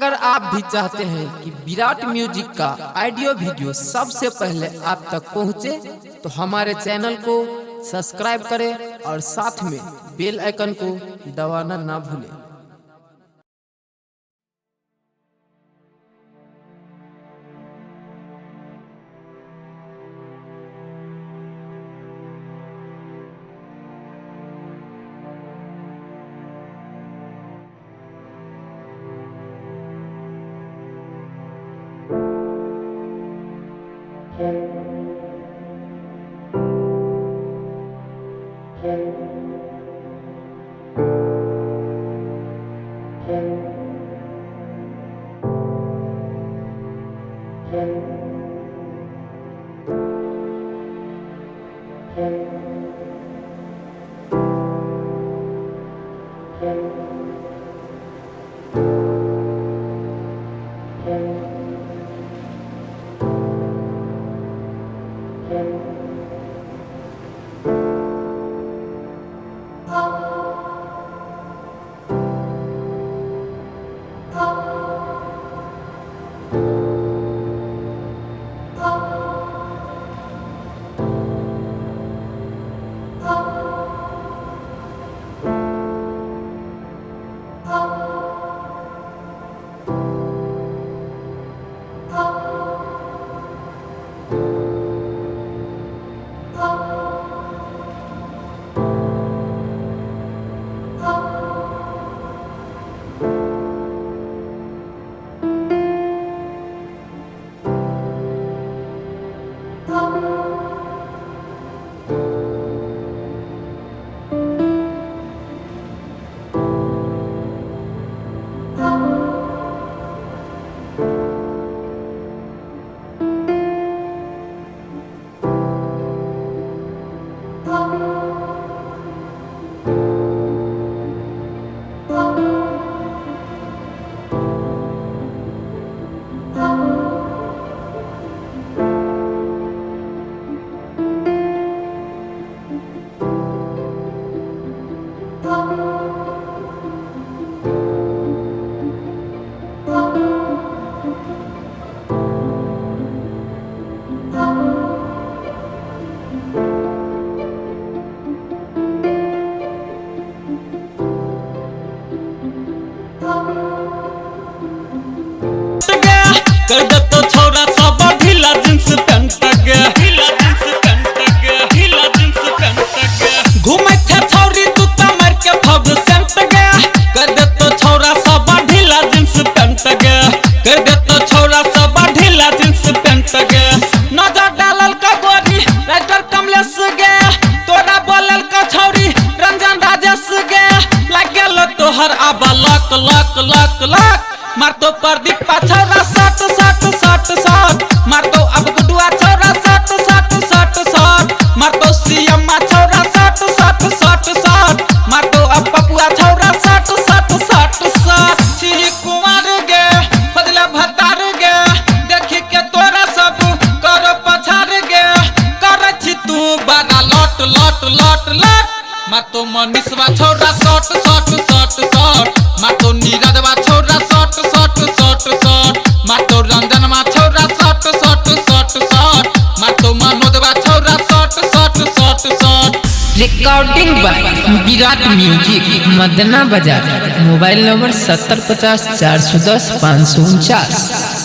अगर आप भी चाहते हैं कि विराट म्यूजिक का ऑडियो वीडियो सबसे पहले आप तक पहुंचे, तो हमारे चैनल को सब्सक्राइब करें और साथ में बेल आइकन को दबाना ना भूलें। कर दे तो छोरा सब ढीला जींस पैंट के ढीला जींस पैंट के ढीला जींस पैंट के घूमे थे छोरी तू त मार के भग सेंट के कर दे तो छोरा सब ढीला जींस पैंट के कर दे तो छोरा सब ढीला जींस पैंट के नजर डालल का गोरी राइटर कमलेश गे तोरा बोलल का छोरी रंजन राजेश गे लाग गेल तोहर आबा लक लक लक लक मार तो प्रदीप छोरा सट सट सट सट मार तो अब गुडुआ छोरा सट सट सट सट मार तो सीएम छोरा सट सट सट सट मार तो अब पपुआ छोरा सट सट सट सट छी कुमार गे बदला भतार गे देखि के तोरा सब करो पछार गे कर छी तू बड़ा लट लट लट लट मार तो मनीषवा छोरा सट सट सट सट मार तो नीरजवा छोरा सट सट सट सट मार तो रंजनवा छोरा सट सट सट सट मार तो मनोजवा छोरा सट सट सट सट। Recording by Virat music, Madna बाजार। Mobile number 7050 410 549।